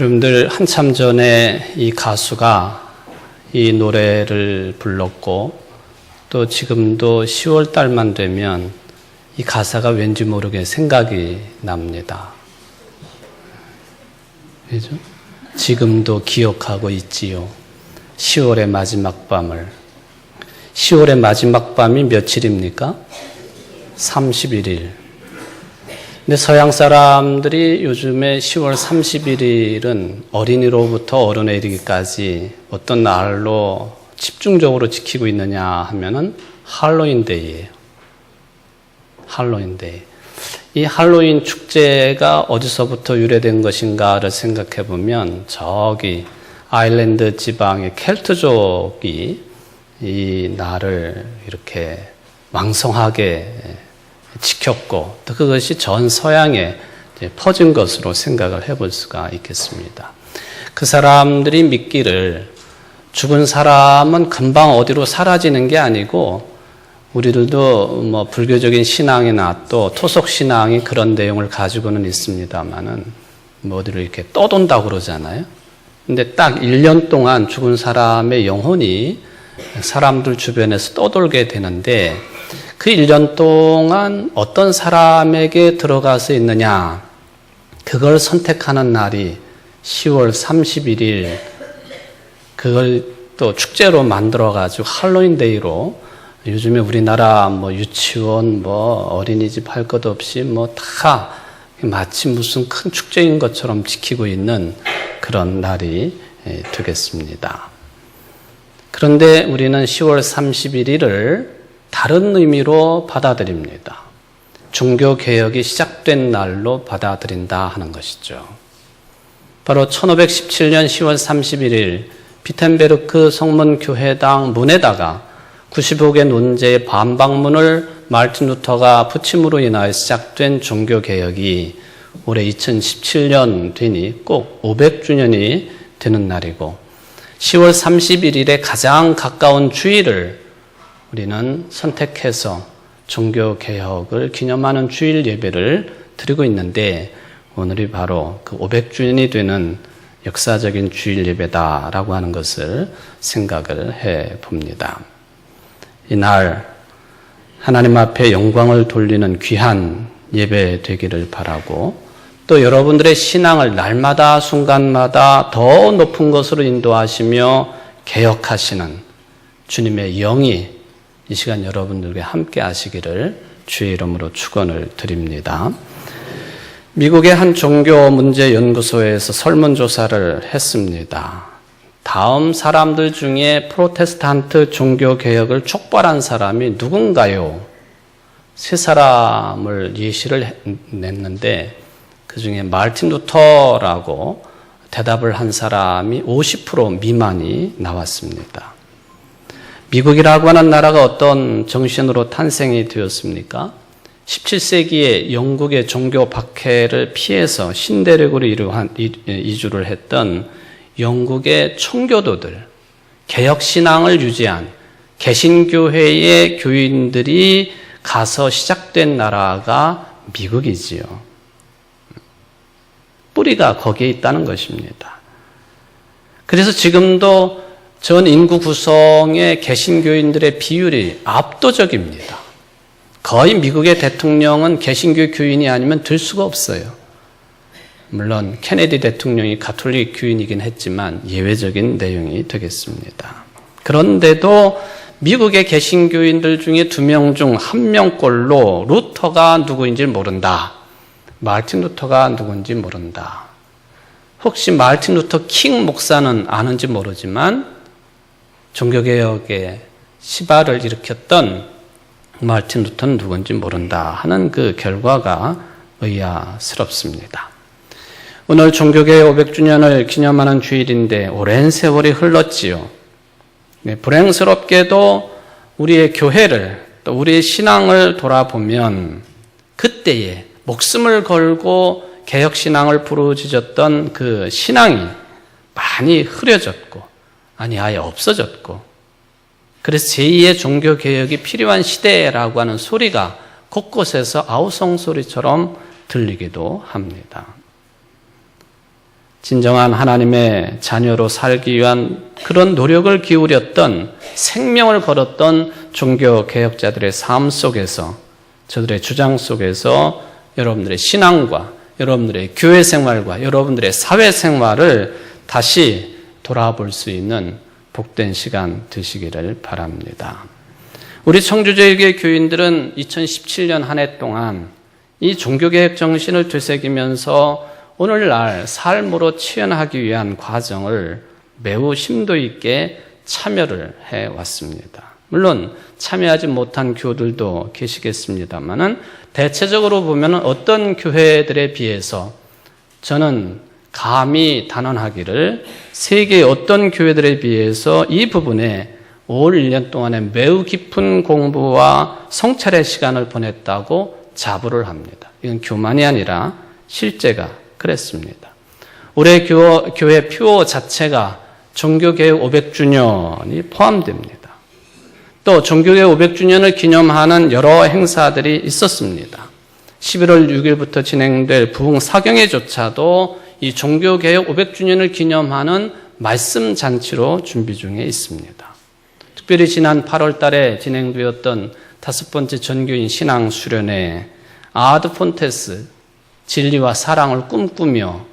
여러분들 한참 전에 이 가수가 이 노래를 불렀고 또 지금도 10월 달만 되면 이 가사가 왠지 모르게 생각이 납니다. 그죠? 지금도 기억하고 있지요. 10월의 마지막 밤을. 10월의 마지막 밤이 며칠입니까? 31일. 근데 서양 사람들이 요즘에 10월 31일은 어린이로부터 어른에 이르기까지 어떤 날로 집중적으로 지키고 있느냐 하면은 할로윈데이예요. 할로윈데이. 이 할로윈 축제가 어디서부터 유래된 것인가를 생각해 보면 저기 아일랜드 지방의 켈트족이 이 날을 이렇게 왕성하게 지켰고 또 그것이 전 서양에 퍼진 것으로 생각을 해볼 수가 있겠습니다. 그 사람들이 믿기를 죽은 사람은 금방 어디로 사라지는 게 아니고 우리들도 뭐 불교적인 신앙이나 또 토속 신앙이 그런 내용을 가지고는 있습니다만은 뭐 어디로 이렇게 떠돈다고 그러잖아요. 근데 딱 1년 동안 죽은 사람의 영혼이 사람들 주변에서 떠돌게 되는데 그 1년 동안 어떤 사람에게 들어가서 있느냐, 그걸 선택하는 날이 10월 31일, 그걸 또 축제로 만들어가지고 할로윈데이로 요즘에 우리나라 뭐 유치원, 뭐 어린이집 할 것 없이 뭐 다 마치 무슨 큰 축제인 것처럼 지키고 있는 그런 날이 되겠습니다. 그런데 우리는 10월 31일을 다른 의미로 받아들입니다. 종교개혁이 시작된 날로 받아들인다 하는 것이죠. 바로 1517년 10월 31일 비텐베르크 성문교회당 문에다가 95개 논제의 반박문을 마르틴 루터가 붙임으로 인하여 시작된 종교개혁이 올해 2017년 되니 꼭 500주년이 되는 날이고 10월 31일에 가장 가까운 주일을 우리는 선택해서 종교개혁을 기념하는 주일 예배를 드리고 있는데 오늘이 바로 그 500주년이 되는 역사적인 주일 예배다라고 하는 것을 생각을 해 봅니다. 이날 하나님 앞에 영광을 돌리는 귀한 예배 되기를 바라고 또 여러분들의 신앙을 날마다 순간마다 더 높은 것으로 인도하시며 개혁하시는 주님의 영이 이 시간 여러분들과 함께 하시기를 주의 이름으로 축원을 드립니다. 미국의 한 종교문제연구소에서 설문조사를 했습니다. 다음 사람들 중에 프로테스탄트 종교개혁을 촉발한 사람이 누군가요? 3사람을 예시를 냈는데 그 중에 마르틴 루터라고 대답을 한 사람이 50% 미만이 나왔습니다. 미국이라고 하는 나라가 어떤 정신으로 탄생이 되었습니까? 17세기에 영국의 종교 박해를 피해서 신대륙으로 이주를 했던 영국의 청교도들, 개혁신앙을 유지한 개신교회의 교인들이 가서 시작된 나라가 미국이지요. 뿌리가 거기에 있다는 것입니다. 그래서 지금도 전 인구 구성의 개신교인들의 비율이 압도적입니다. 거의 미국의 대통령은 개신교 교인이 아니면 될 수가 없어요. 물론 케네디 대통령이 가톨릭 교인이긴 했지만 예외적인 내용이 되겠습니다. 그런데도 미국의 개신교인들 중에 2명 중 1명꼴로 루터가 누구인지 모른다. 마르틴 루터가 누구인지 모른다. 혹시 마르틴 루터 킹 목사는 아는지 모르지만 종교개혁의 시발을 일으켰던 마르틴 루터는 누군지 모른다 하는 그 결과가 의아스럽습니다. 오늘 종교개혁 500주년을 기념하는 주일인데 오랜 세월이 흘렀지요. 불행스럽게도 우리의 교회를 또 우리의 신앙을 돌아보면 그때에 목숨을 걸고 개혁신앙을 부르짖었던 그 신앙이 많이 흐려졌고 아니 아예 없어졌고 그래서 제2의 종교개혁이 필요한 시대라고 하는 소리가 곳곳에서 아우성 소리처럼 들리기도 합니다. 진정한 하나님의 자녀로 살기 위한 그런 노력을 기울였던, 생명을 걸었던 종교 개혁자들의 삶 속에서, 저들의 주장 속에서 여러분들의 신앙과 여러분들의 교회 생활과 여러분들의 사회 생활을 다시 돌아볼 수 있는 복된 시간 되시기를 바랍니다. 우리 청주제일교회 교인들은 2017년 한 해 동안 이 종교개혁 정신을 되새기면서 오늘날 삶으로 치연하기 위한 과정을 매우 심도 있게 참여를 해왔습니다. 물론 참여하지 못한 교우들도 계시겠습니다만은 대체적으로 보면 어떤 교회들에 비해서 저는 감히 단언하기를 세계의 어떤 교회들에 비해서 이 부분에 올 1년 동안에 매우 깊은 공부와 성찰의 시간을 보냈다고 자부를 합니다. 이건 교만이 아니라 실제가 그랬습니다. 올해 교회 표 자체가 종교개혁 500주년이 포함됩니다. 또 종교개혁 500주년을 기념하는 여러 행사들이 있었습니다. 11월 6일부터 진행될 부흥 사경회조차도 이 종교개혁 500주년을 기념하는 말씀 잔치로 준비 중에 있습니다. 특별히 지난 8월 달에 진행되었던 5번째 전교인 신앙 수련회 아드 폰테스 진리와 사랑을 꿈꾸며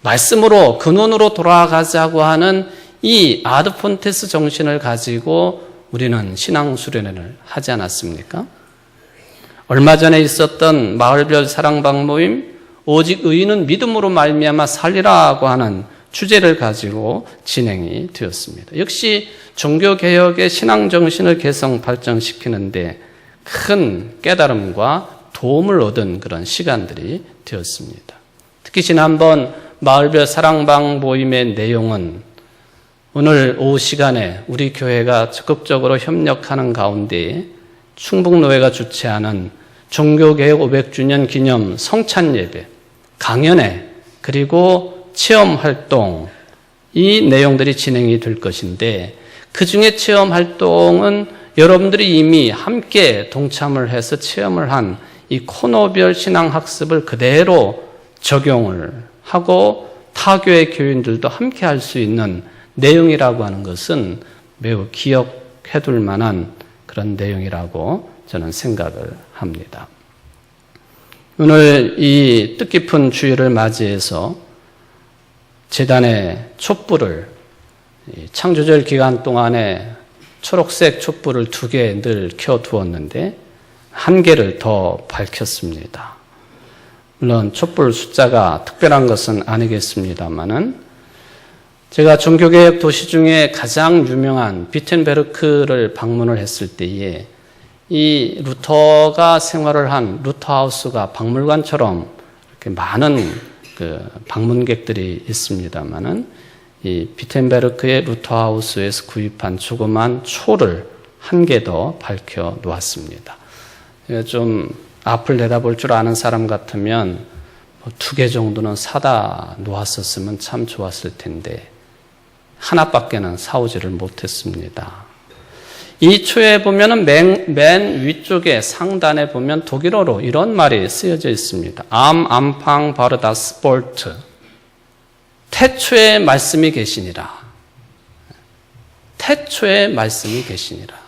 말씀으로 근원으로 돌아가자고 하는 이 아드 폰테스 정신을 가지고 우리는 신앙 수련회를 하지 않았습니까? 얼마 전에 있었던 마을별 사랑방 모임 오직 의인은 믿음으로 말미암아 살리라고 하는 주제를 가지고 진행이 되었습니다. 역시 종교개혁의 신앙정신을 개성 발전시키는데 큰 깨달음과 도움을 얻은 그런 시간들이 되었습니다. 특히 지난번 마을별 사랑방 모임의 내용은 오늘 오후 시간에 우리 교회가 적극적으로 협력하는 가운데 충북노회가 주최하는 종교개혁 500주년 기념 성찬예배, 강연회, 그리고 체험활동, 이 내용들이 진행이 될 것인데 그 중에 체험활동은 여러분들이 이미 함께 동참을 해서 체험을 한 이 코너별 신앙학습을 그대로 적용을 하고 타교의 교인들도 함께 할 수 있는 내용이라고 하는 것은 매우 기억해둘 만한 그런 내용이라고 저는 생각을 합니다. 오늘 이 뜻깊은 주일을 맞이해서 제단의 촛불을 창조절 기간 동안에 초록색 촛불을 2개 늘 켜두었는데 1개를 더 밝혔습니다. 물론 촛불 숫자가 특별한 것은 아니겠습니다만은 제가 종교개혁 도시 중에 가장 유명한 비텐베르크를 방문을 했을 때에 이 루터가 생활을 한 루터하우스가 박물관처럼 이렇게 많은 그 방문객들이 있습니다만은 이 비텐베르크의 루터하우스에서 구입한 조그만 초를 1개 더 밝혀 놓았습니다. 좀 앞을 내다볼 줄 아는 사람 같으면 2개 정도는 사다 놓았었으면 참 좋았을 텐데 하나밖에는 사오지를 못했습니다. 이 초에 보면은 맨 위쪽에 상단에 보면 독일어로 이런 말이 쓰여져 있습니다. Am Anfang war das Wort. 태초에 말씀이 계시니라. 태초에 말씀이 계시니라.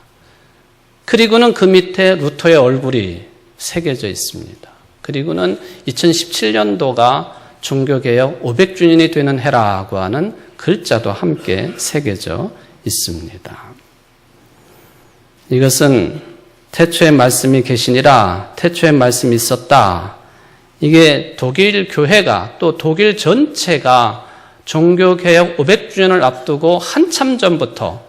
그리고는 그 밑에 루터의 얼굴이 새겨져 있습니다. 그리고는 2017년도가 종교개혁 500주년이 되는 해라고 하는 글자도 함께 새겨져 있습니다. 이것은 태초에 말씀이 계시니라, 태초에 말씀이 있었다. 이게 독일 교회가 또 독일 전체가 종교개혁 500주년을 앞두고 한참 전부터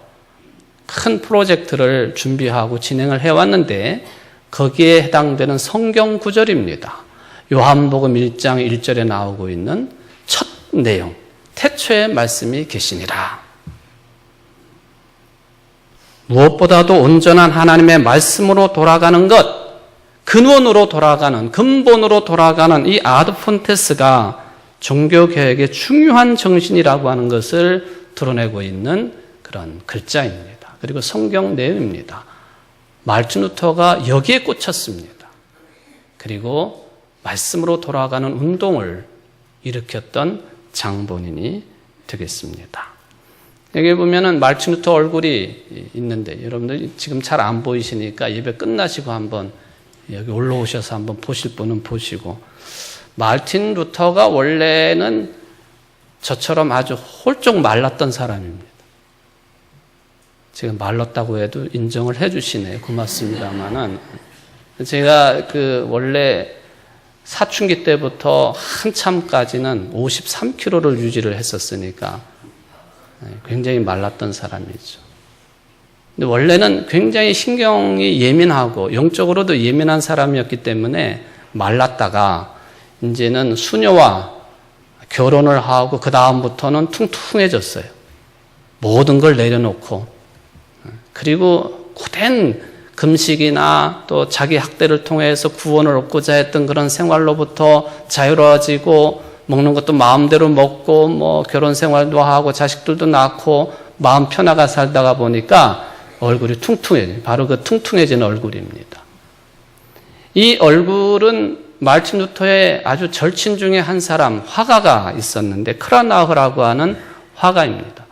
큰 프로젝트를 준비하고 진행을 해왔는데 거기에 해당되는 성경 구절입니다. 요한복음 1장 1절에 나오고 있는 첫 내용, 태초에 말씀이 계시니라. 무엇보다도 온전한 하나님의 말씀으로 돌아가는 것, 근원으로 돌아가는, 근본으로 돌아가는 이 아드폰테스가 종교개혁의 중요한 정신이라고 하는 것을 드러내고 있는 그런 글자입니다. 그리고 성경 내용입니다. 말틴 루터가 여기에 꽂혔습니다. 그리고 말씀으로 돌아가는 운동을 일으켰던 장본인이 되겠습니다. 여기 보면은 말틴 루터 얼굴이 있는데 여러분들 지금 잘 안 보이시니까 예배 끝나시고 한번 여기 올라오셔서 한번 보실 분은 보시고, 말틴 루터가 원래는 저처럼 아주 홀쭉 말랐던 사람입니다. 제가 말랐다고 해도 인정을 해 주시네요. 고맙습니다만은 제가 원래 사춘기 때부터 한참까지는 53kg를 유지를 했었으니까 굉장히 말랐던 사람이죠. 근데 원래는 굉장히 신경이 예민하고 영적으로도 예민한 사람이었기 때문에 말랐다가 이제는 수녀와 결혼을 하고 그 다음부터는 퉁퉁해졌어요. 모든 걸 내려놓고, 그리고 고된 금식이나 또 자기 학대를 통해서 구원을 얻고자 했던 그런 생활로부터 자유로워지고, 먹는 것도 마음대로 먹고 뭐 결혼 생활도 하고 자식들도 낳고 마음 편하게 살다가 보니까 얼굴이 퉁퉁해져요. 바로 그 퉁퉁해진 얼굴입니다. 이 얼굴은 말틴 루터의 아주 절친 중에 한 사람, 화가가 있었는데 크라나흐라고 하는 화가입니다.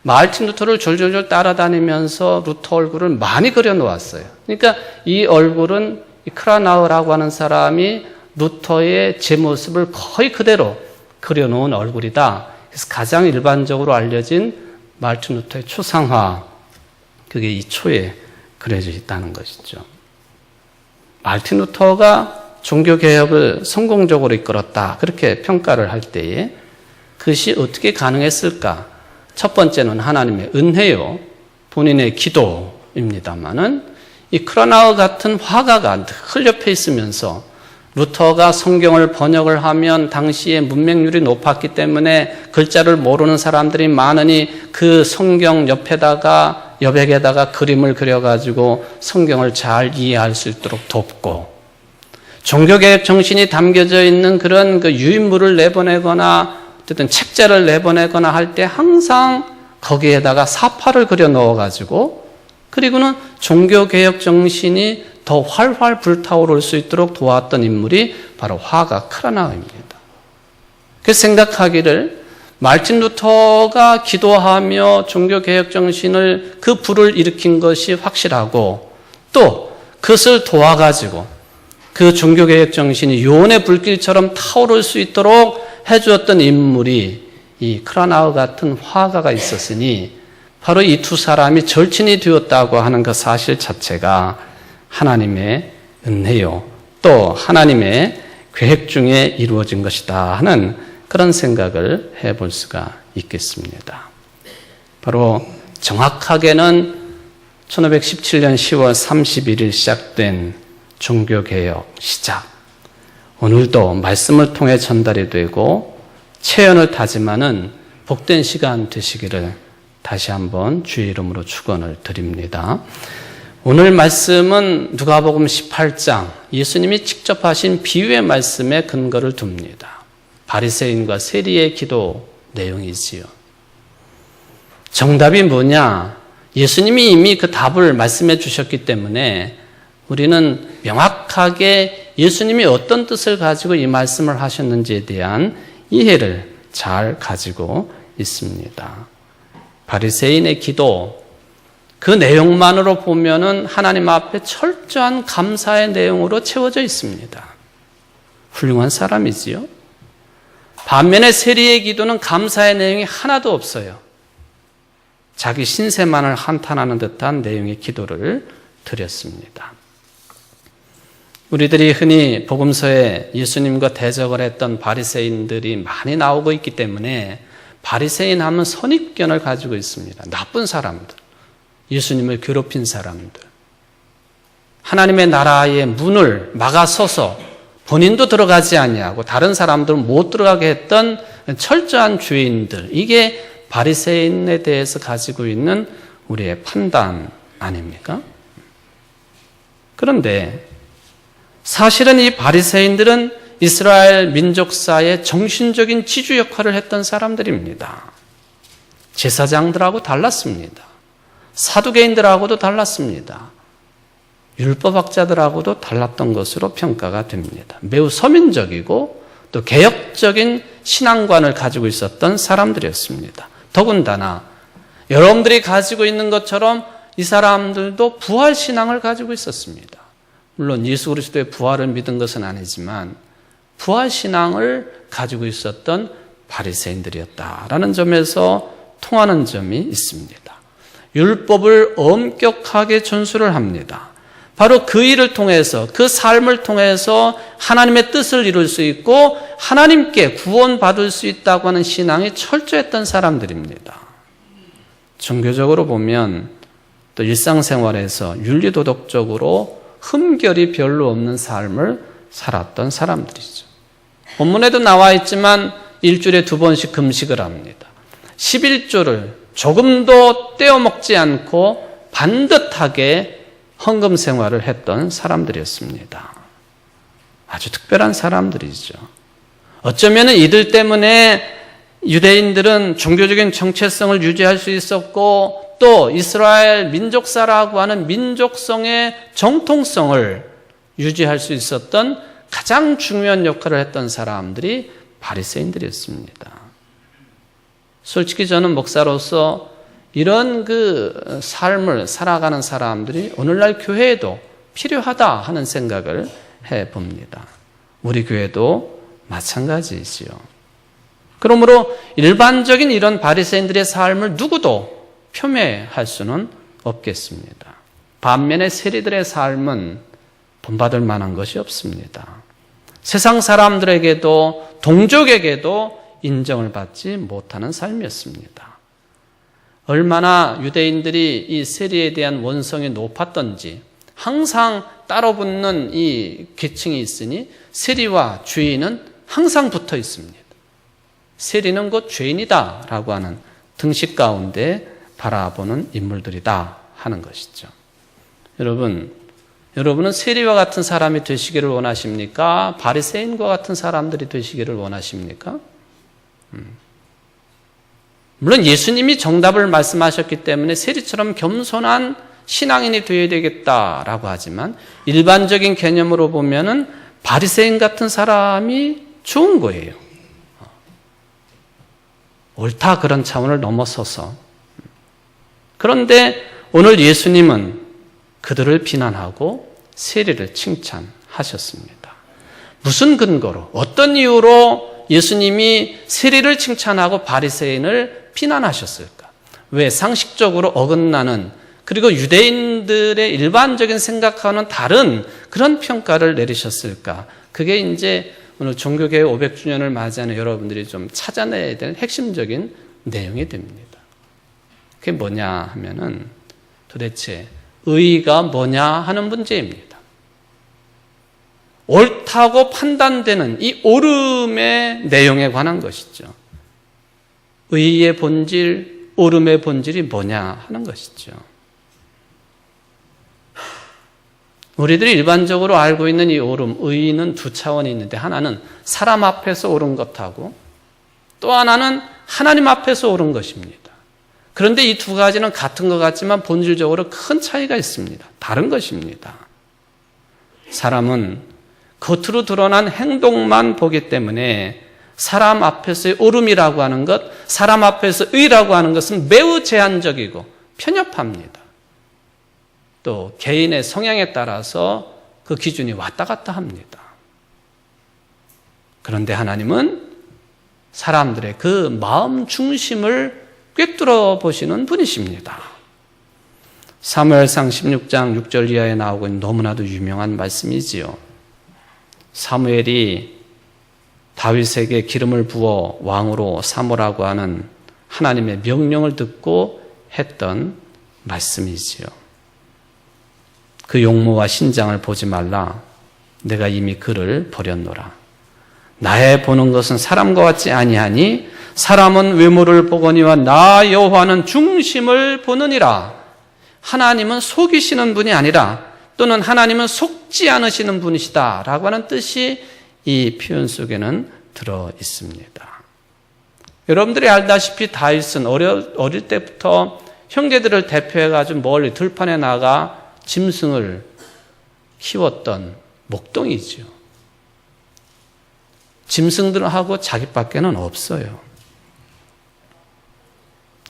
말틴 루터를 졸졸졸 따라다니면서 루터 얼굴을 많이 그려놓았어요. 그러니까 이 얼굴은 이 크라나흐라고 하는 사람이 루터의 제 모습을 거의 그대로 그려놓은 얼굴이다. 그래서 가장 일반적으로 알려진 말틴 루터의 초상화, 그게 이 초에 그려져 있다는 것이죠. 말틴 루터가 종교개혁을 성공적으로 이끌었다, 그렇게 평가를 할 때에 그것이 어떻게 가능했을까? 첫 번째는 하나님의 은혜요, 본인의 기도입니다마는 이 크라나흐 같은 화가가 늘 옆에 있으면서, 루터가 성경을 번역을 하면 당시에 문맹률이 높았기 때문에 글자를 모르는 사람들이 많으니 그 성경 옆에다가 여백에다가 그림을 그려가지고 성경을 잘 이해할 수 있도록 돕고, 종교개혁 정신이 담겨져 있는 그런 그 유인물을 내보내거나 어쨌든 책자를 내보내거나 할 때 항상 거기에다가 사파를 그려 넣어가지고, 그리고는 종교개혁 정신이 더 활활 불타오를 수 있도록 도왔던 인물이 바로 화가 크라나흐입니다. 그래서 생각하기를 말틴 루터가 기도하며 종교개혁 정신을, 그 불을 일으킨 것이 확실하고, 또 그것을 도와가지고 그 종교개혁 정신이 요원의 불길처럼 타오를 수 있도록 해주었던 인물이 이 크라나흐 같은 화가가 있었으니, 바로 이 두 사람이 절친이 되었다고 하는 그 사실 자체가 하나님의 은혜요, 또 하나님의 계획 중에 이루어진 것이다 하는 그런 생각을 해볼 수가 있겠습니다. 바로 정확하게는 1517년 10월 31일 시작된 종교개혁 시작, 오늘도 말씀을 통해 전달이 되고 체연을 다짐하는 복된 시간 되시기를 다시 한번 주의 이름으로 축원을 드립니다. 오늘 말씀은 누가복음 18장, 예수님이 직접 하신 비유의 말씀에 근거를 둡니다. 바리새인과 세리의 기도 내용이지요. 정답이 뭐냐? 예수님이 이미 그 답을 말씀해 주셨기 때문에 우리는 명확하게 예수님이 어떤 뜻을 가지고 이 말씀을 하셨는지에 대한 이해를 잘 가지고 있습니다. 바리새인의 기도, 그 내용만으로 보면은 하나님 앞에 철저한 감사의 내용으로 채워져 있습니다. 훌륭한 사람이지요. 반면에 세리의 기도는 감사의 내용이 하나도 없어요. 자기 신세만을 한탄하는 듯한 내용의 기도를 드렸습니다. 우리들이 흔히 복음서에 예수님과 대적을 했던 바리새인들이 많이 나오고 있기 때문에 바리새인 하면 선입견을 가지고 있습니다. 나쁜 사람들, 예수님을 괴롭힌 사람들, 하나님의 나라의 문을 막아서서 본인도 들어가지 아니하고 다른 사람들은 못 들어가게 했던 철저한 죄인들, 이게 바리새인에 대해서 가지고 있는 우리의 판단 아닙니까? 그런데 사실은 이 바리새인들은 이스라엘 민족사의 정신적인 지주 역할을 했던 사람들입니다. 제사장들하고 달랐습니다. 사두개인들하고도 달랐습니다. 율법학자들하고도 달랐던 것으로 평가가 됩니다. 매우 서민적이고 또 개혁적인 신앙관을 가지고 있었던 사람들이었습니다. 더군다나 여러분들이 가지고 있는 것처럼 이 사람들도 부활신앙을 가지고 있었습니다. 물론 예수 그리스도의 부활을 믿은 것은 아니지만 부활신앙을 가지고 있었던 바리새인들이었다라는 점에서 통하는 점이 있습니다. 율법을 엄격하게 준수를 합니다. 바로 그 일을 통해서, 그 삶을 통해서 하나님의 뜻을 이룰 수 있고 하나님께 구원받을 수 있다고 하는 신앙이 철저했던 사람들입니다. 종교적으로 보면 또 일상생활에서 윤리도덕적으로 흠결이 별로 없는 삶을 살았던 사람들이죠. 본문에도 나와 있지만 일주일에 2번씩 금식을 합니다. 11조를 조금도 떼어먹지 않고 반듯하게 헌금 생활을 했던 사람들이었습니다. 아주 특별한 사람들이죠. 어쩌면 이들 때문에 유대인들은 종교적인 정체성을 유지할 수 있었고 또 이스라엘 민족사라고 하는 민족성의 정통성을 유지할 수 있었던 가장 중요한 역할을 했던 사람들이 바리새인들이었습니다. 솔직히 저는 목사로서 이런 그 삶을 살아가는 사람들이 오늘날 교회에도 필요하다 하는 생각을 해봅니다. 우리 교회도 마찬가지이지요. 그러므로 일반적인 이런 바리새인들의 삶을 누구도 폄훼할 수는 없겠습니다. 반면에 세리들의 삶은 본받을 만한 것이 없습니다. 세상 사람들에게도 동족에게도 인정을 받지 못하는 삶이었습니다. 얼마나 유대인들이 이 세리에 대한 원성이 높았던지 항상 따로 붙는 이 계층이 있으니 세리와 죄인은 항상 붙어 있습니다. 세리는 곧 죄인이다 라고 하는 등식 가운데 바라보는 인물들이다 하는 것이죠. 여러분은 세리와 같은 사람이 되시기를 원하십니까? 바리새인과 같은 사람들이 되시기를 원하십니까? 물론 예수님이 정답을 말씀하셨기 때문에 세리처럼 겸손한 신앙인이 되어야 되겠다라고 하지만 일반적인 개념으로 보면은 바리새인 같은 사람이 좋은 거예요. 옳다 그런 차원을 넘어서서. 그런데 오늘 예수님은 그들을 비난하고 세리를 칭찬하셨습니다. 무슨 근거로, 어떤 이유로 예수님이 세리를 칭찬하고 바리새인을 비난하셨을까? 왜 상식적으로 어긋나는 그리고 유대인들의 일반적인 생각과는 다른 그런 평가를 내리셨을까? 그게 이제 오늘 종교개혁 500주년을 맞이하는 여러분들이 좀 찾아내야 될 핵심적인 내용이 됩니다. 그게 뭐냐 하면은 도대체 의의가 뭐냐 하는 문제입니다. 옳다고 판단되는 이 옳음의 내용에 관한 것이죠. 의의 본질, 옳음의 본질이 뭐냐 하는 것이죠. 우리들이 일반적으로 알고 있는 이 옳음, 의의는 두 차원이 있는데 하나는 사람 앞에서 옳은 것하고 또 하나는 하나님 앞에서 옳은 것입니다. 그런데 이 두 가지는 같은 것 같지만 본질적으로 큰 차이가 있습니다. 다른 것입니다. 사람은 겉으로 드러난 행동만 보기 때문에 사람 앞에서의 옳음이라고 하는 것, 사람 앞에서 의라고 하는 것은 매우 제한적이고 편협합니다. 또 개인의 성향에 따라서 그 기준이 왔다 갔다 합니다. 그런데 하나님은 사람들의 그 마음 중심을 꿰뚫어 보시는 분이십니다. 사무엘상 16장 6절 이하에 나오고 있는 너무나도 유명한 말씀이지요. 사무엘이 다윗에게 기름을 부어 왕으로 삼으라고 하는 하나님의 명령을 듣고 했던 말씀이지요. 그 용모와 신장을 보지 말라. 내가 이미 그를 버렸노라. 나의 보는 것은 사람과 같지 아니하니 사람은 외모를 보거니와 나 여호와는 중심을 보느니라. 하나님은 속이시는 분이 아니라 또는 하나님은 속지 않으시는 분이시다 라고 하는 뜻이 이 표현 속에는 들어 있습니다. 여러분들이 알다시피 다윗은 어릴 때부터 형제들을 대표해가지고 멀리 들판에 나가 짐승을 키웠던 목동이죠. 짐승들하고 자기밖에는 없어요.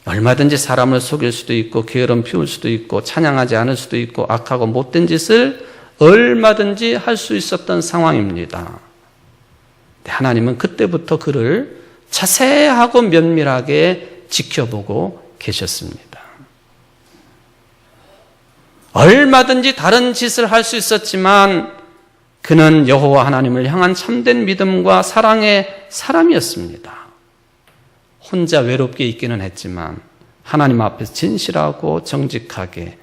얼마든지 사람을 속일 수도 있고 게으름 피울 수도 있고 찬양하지 않을 수도 있고 악하고 못된 짓을 얼마든지 할 수 있었던 상황입니다. 하나님은 그때부터 그를 자세하고 면밀하게 지켜보고 계셨습니다. 얼마든지 다른 짓을 할 수 있었지만 그는 여호와 하나님을 향한 참된 믿음과 사랑의 사람이었습니다. 혼자 외롭게 있기는 했지만 하나님 앞에서 진실하고 정직하게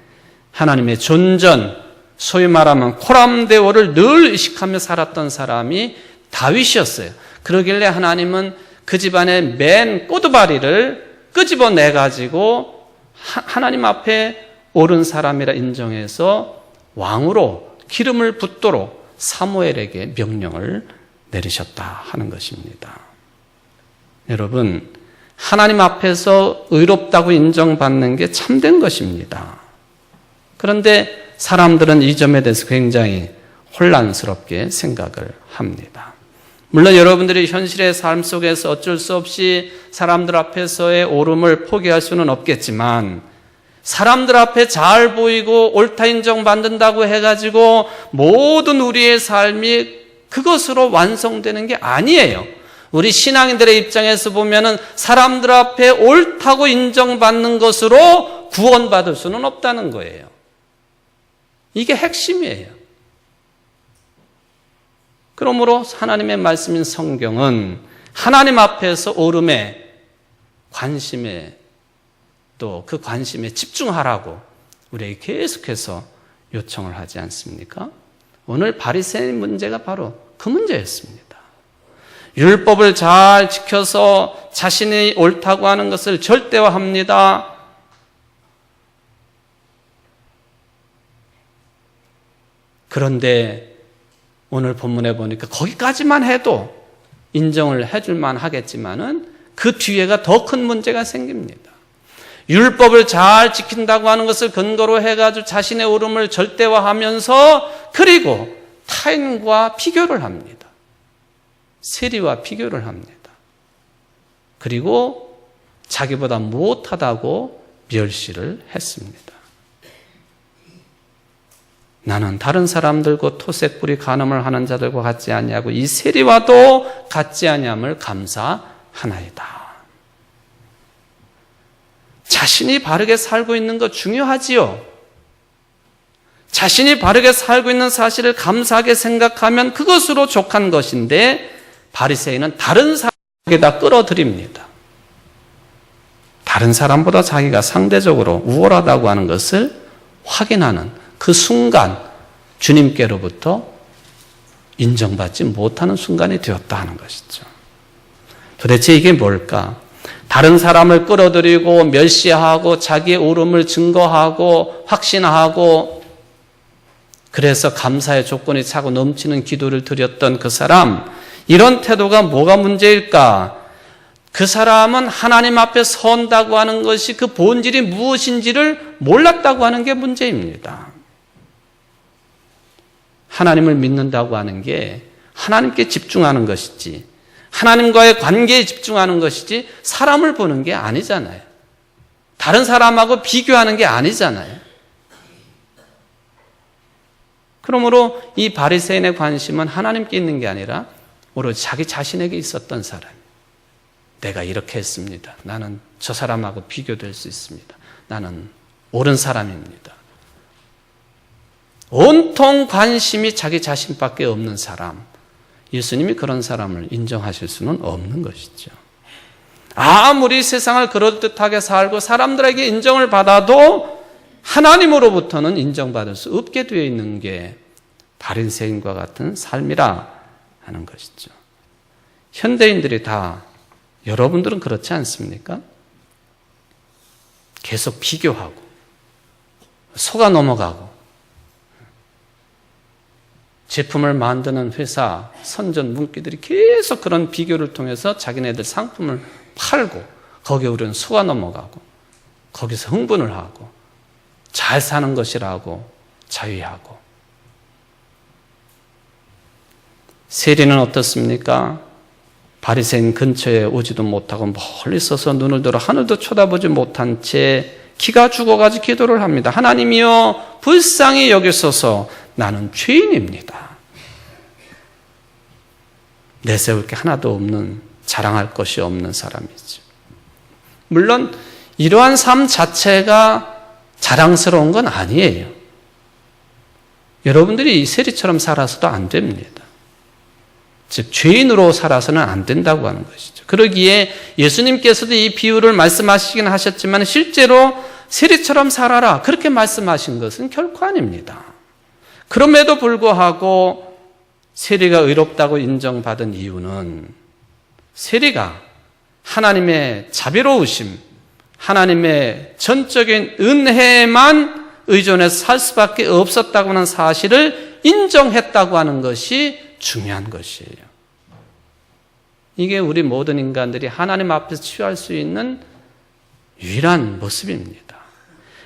하나님의 존전, 소위 말하면 코람데오를 늘 의식하며 살았던 사람이 다윗이었어요. 그러길래 하나님은 그 집안의 맨 꼬두바리를 끄집어내가지고 하나님 앞에 옳은 사람이라 인정해서 왕으로 기름을 붓도록 사무엘에게 명령을 내리셨다 하는 것입니다. 여러분, 하나님 앞에서 의롭다고 인정받는 게 참된 것입니다. 그런데 사람들은 이 점에 대해서 굉장히 혼란스럽게 생각을 합니다. 물론 여러분들이 현실의 삶 속에서 어쩔 수 없이 사람들 앞에서의 옳음을 포기할 수는 없겠지만 사람들 앞에 잘 보이고 옳다 인정받는다고 해가지고 모든 우리의 삶이 그것으로 완성되는 게 아니에요. 우리 신앙인들의 입장에서 보면은 사람들 앞에 옳다고 인정받는 것으로 구원받을 수는 없다는 거예요. 이게 핵심이에요. 그러므로 하나님의 말씀인 성경은 하나님 앞에서 옳음에, 관심에, 또 그 관심에 집중하라고 우리에게 계속해서 요청을 하지 않습니까? 오늘 바리새인 문제가 바로 그 문제였습니다. 율법을 잘 지켜서 자신이 옳다고 하는 것을 절대화합니다. 그런데 오늘 본문에 보니까 거기까지만 해도 인정을 해줄만 하겠지만은 그 뒤에가 더 큰 문제가 생깁니다. 율법을 잘 지킨다고 하는 것을 근거로 해가지고 자신의 옳음을 절대화하면서 그리고 타인과 비교를 합니다. 세리와 비교를 합니다. 그리고 자기보다 못하다고 멸시를 했습니다. 나는 다른 사람들과 토색불이 간음을 하는 자들과 같지 아니하고 이 세리와도 같지 아니함을 감사하나이다. 자신이 바르게 살고 있는 것 중요하지요. 자신이 바르게 살고 있는 사실을 감사하게 생각하면 그것으로 족한 것인데 바리새인은 다른 사람에게다 끌어들입니다. 다른 사람보다 자기가 상대적으로 우월하다고 하는 것을 확인하는 그 순간 주님께로부터 인정받지 못하는 순간이 되었다 하는 것이죠. 도대체 이게 뭘까? 다른 사람을 끌어들이고 멸시하고 자기의 옳음을 증거하고 확신하고 그래서 감사의 조건이 차고 넘치는 기도를 드렸던 그 사람, 이런 태도가 뭐가 문제일까? 그 사람은 하나님 앞에 선다고 하는 것이 그 본질이 무엇인지를 몰랐다고 하는 게 문제입니다. 하나님을 믿는다고 하는 게 하나님께 집중하는 것이지 하나님과의 관계에 집중하는 것이지 사람을 보는 게 아니잖아요. 다른 사람하고 비교하는 게 아니잖아요. 그러므로 이 바리새인의 관심은 하나님께 있는 게 아니라 오로지 자기 자신에게 있었던 사람. 내가 이렇게 했습니다. 나는 저 사람하고 비교될 수 있습니다. 나는 옳은 사람입니다. 온통 관심이 자기 자신밖에 없는 사람. 예수님이 그런 사람을 인정하실 수는 없는 것이죠. 아무리 세상을 그럴듯하게 살고 사람들에게 인정을 받아도 하나님으로부터는 인정받을 수 없게 되어 있는 게 바리새인과 같은 삶이라 하는 것이죠. 현대인들이 다 여러분들은 그렇지 않습니까? 계속 비교하고 속아 넘어가고 제품을 만드는 회사, 선전 문기들이 계속 그런 비교를 통해서 자기네들 상품을 팔고 거기에 우리는 속아 넘어가고 거기서 흥분을 하고 잘 사는 것이라고 자위하고 세리는 어떻습니까? 바리새인 근처에 오지도 못하고 멀리 서서 눈을 들어 하늘도 쳐다보지 못한 채 기가 죽어가지고 기도를 합니다. 하나님이여 불쌍히 여기소서 나는 죄인입니다. 내세울 게 하나도 없는, 자랑할 것이 없는 사람이죠. 물론 이러한 삶 자체가 자랑스러운 건 아니에요. 여러분들이 이 세리처럼 살아서도 안 됩니다. 즉 죄인으로 살아서는 안 된다고 하는 것이죠. 그러기에 예수님께서도 이 비유를 말씀하시긴 하셨지만 실제로 세리처럼 살아라 그렇게 말씀하신 것은 결코 아닙니다. 그럼에도 불구하고 세리가 의롭다고 인정받은 이유는 세리가 하나님의 자비로우심, 하나님의 전적인 은혜만 의존해서 살 수밖에 없었다고 하는 사실을 인정했다고 하는 것이 중요한 것이에요. 이게 우리 모든 인간들이 하나님 앞에서 취할 수 있는 유일한 모습입니다.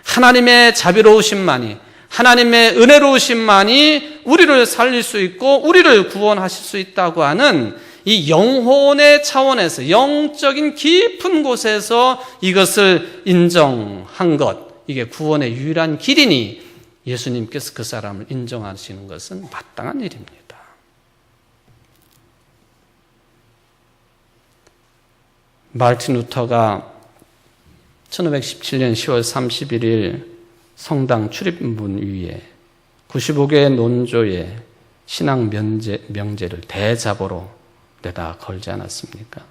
하나님의 자비로우심만이, 하나님의 은혜로우심만이 우리를 살릴 수 있고 우리를 구원하실 수 있다고 하는 이 영혼의 차원에서, 영적인 깊은 곳에서 이것을 인정한 것, 이게 구원의 유일한 길이니 예수님께서 그 사람을 인정하시는 것은 마땅한 일입니다. 마르틴 루터가 1517년 10월 31일 성당 출입문 위에 95개의 논조에 신앙 명제를 대자보로 내다 걸지 않았습니까?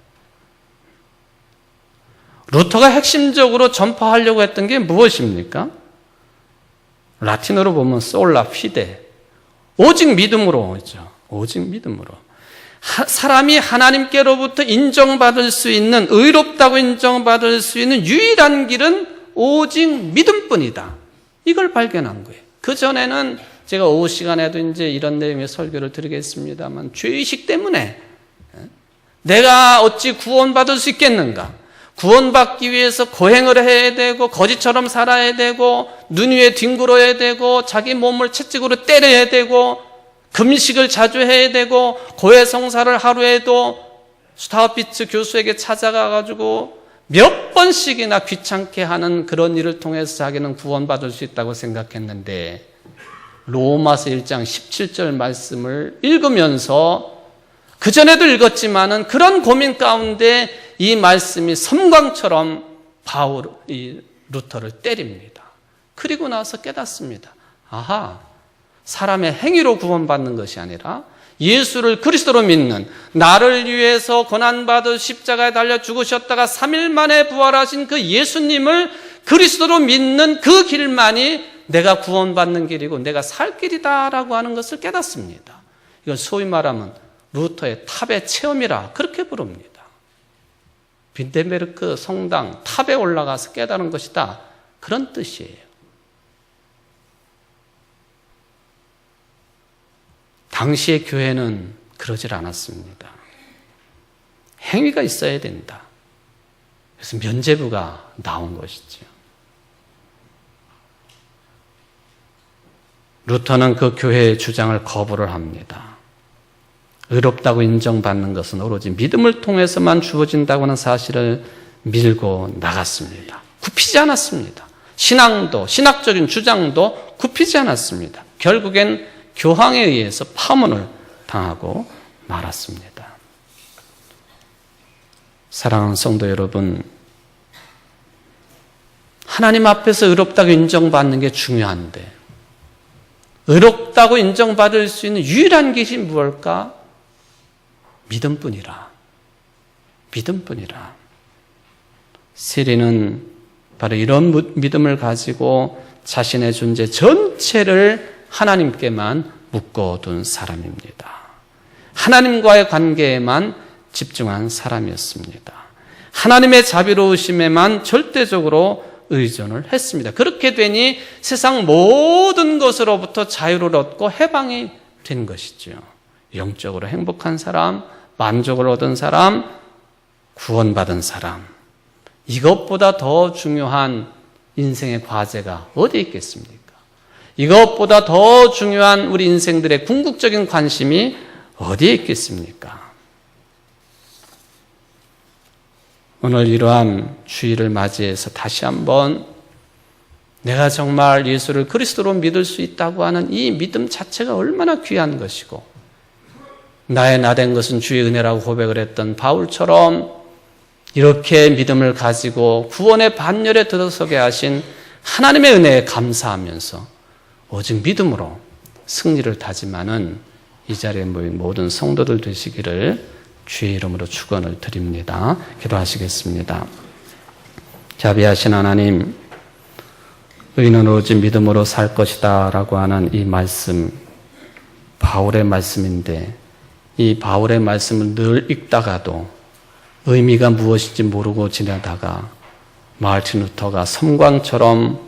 루터가 핵심적으로 전파하려고 했던 게 무엇입니까? 라틴어로 보면 솔라 피데, 오직 믿음으로죠. 오직 믿음으로. 사람이 하나님께로부터 인정받을 수 있는, 의롭다고 인정받을 수 있는 유일한 길은 오직 믿음뿐이다. 이걸 발견한 거예요. 그전에는 제가 오후 시간에도 이제 이런 내용의 설교를 드리겠습니다만, 죄의식 때문에 내가 어찌 구원받을 수 있겠는가? 구원받기 위해서 고행을 해야 되고, 거지처럼 살아야 되고, 눈 위에 뒹굴어야 되고, 자기 몸을 채찍으로 때려야 되고, 금식을 자주 해야 되고, 고해성사를 하루에도 스타우피츠 교수에게 찾아가가지고 몇 번씩이나 귀찮게 하는 그런 일을 통해서 자기는 구원받을 수 있다고 생각했는데, 로마서 1장 17절 말씀을 읽으면서 그전에도 읽었지만은 그런 고민 가운데 이 말씀이 섬광처럼 이 루터를 때립니다. 그리고 나서 깨닫습니다. 아하, 사람의 행위로 구원받는 것이 아니라 예수를 그리스도로 믿는, 나를 위해서 고난받아 십자가에 달려 죽으셨다가 3일 만에 부활하신 그 예수님을 그리스도로 믿는 그 길만이 내가 구원받는 길이고 내가 살 길이다라고 하는 것을 깨닫습니다. 이건 소위 말하면 루터의 탑의 체험이라 그렇게 부릅니다. 빈텐베르크 성당 탑에 올라가서 깨달은 것이다, 그런 뜻이에요. 당시의 교회는 그러질 않았습니다. 행위가 있어야 된다. 그래서 면죄부가 나온 것이죠. 루터는 그 교회의 주장을 거부를 합니다. 의롭다고 인정받는 것은 오로지 믿음을 통해서만 주어진다고 하는 사실을 밀고 나갔습니다. 굽히지 않았습니다. 신앙도, 신학적인 주장도 굽히지 않았습니다. 결국엔 교황에 의해서 파문을 당하고 말았습니다. 사랑하는 성도 여러분, 하나님 앞에서 의롭다고 인정받는 게 중요한데, 의롭다고 인정받을 수 있는 유일한 길이 무엇일까? 믿음뿐이라. 믿음뿐이라. 세리는 바로 이런 믿음을 가지고 자신의 존재 전체를 하나님께만 묶어둔 사람입니다. 하나님과의 관계에만 집중한 사람이었습니다. 하나님의 자비로우심에만 절대적으로 의존을 했습니다. 그렇게 되니 세상 모든 것으로부터 자유를 얻고 해방이 된 것이죠. 영적으로 행복한 사람, 만족을 얻은 사람, 구원받은 사람, 이것보다 더 중요한 인생의 과제가 어디 있겠습니까? 이것보다 더 중요한 우리 인생들의 궁극적인 관심이 어디에 있겠습니까? 오늘 이러한 주일을 맞이해서 다시 한번 내가 정말 예수를 그리스도로 믿을 수 있다고 하는 이 믿음 자체가 얼마나 귀한 것이고, 나의 나된 것은 주의 은혜라고 고백을 했던 바울처럼 이렇게 믿음을 가지고 구원의 반열에 들어서게 하신 하나님의 은혜에 감사하면서 오직 믿음으로 승리를 다짐하는 이 자리에 모인 모든 성도들 되시기를 주의 이름으로 축원을 드립니다. 기도하시겠습니다. 자비하신 하나님, 의인은 오직 믿음으로 살 것이다 라고 하는 이 말씀, 바울의 말씀인데, 이 바울의 말씀을 늘 읽다가도 의미가 무엇인지 모르고 지내다가 마르틴 루터가 섬광처럼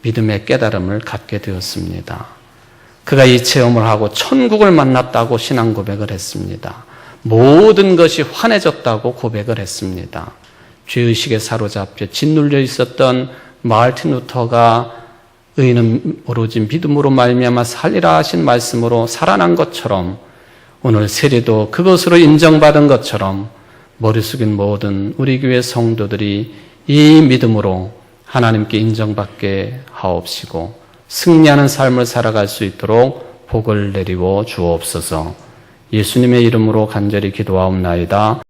믿음의 깨달음을 갖게 되었습니다. 그가 이 체험을 하고 천국을 만났다고 신앙 고백을 했습니다. 모든 것이 환해졌다고 고백을 했습니다. 죄의식에 사로잡혀 짓눌려 있었던 마르틴 루터가 의인은 오로지 믿음으로 말미암아 살리라 하신 말씀으로 살아난 것처럼, 오늘 세례도 그것으로 인정받은 것처럼 머리 숙인 모든 우리 교회 성도들이 이 믿음으로 하나님께 인정받게 하옵시고 승리하는 삶을 살아갈 수 있도록 복을 내리고 주옵소서. 예수님의 이름으로 간절히 기도하옵나이다.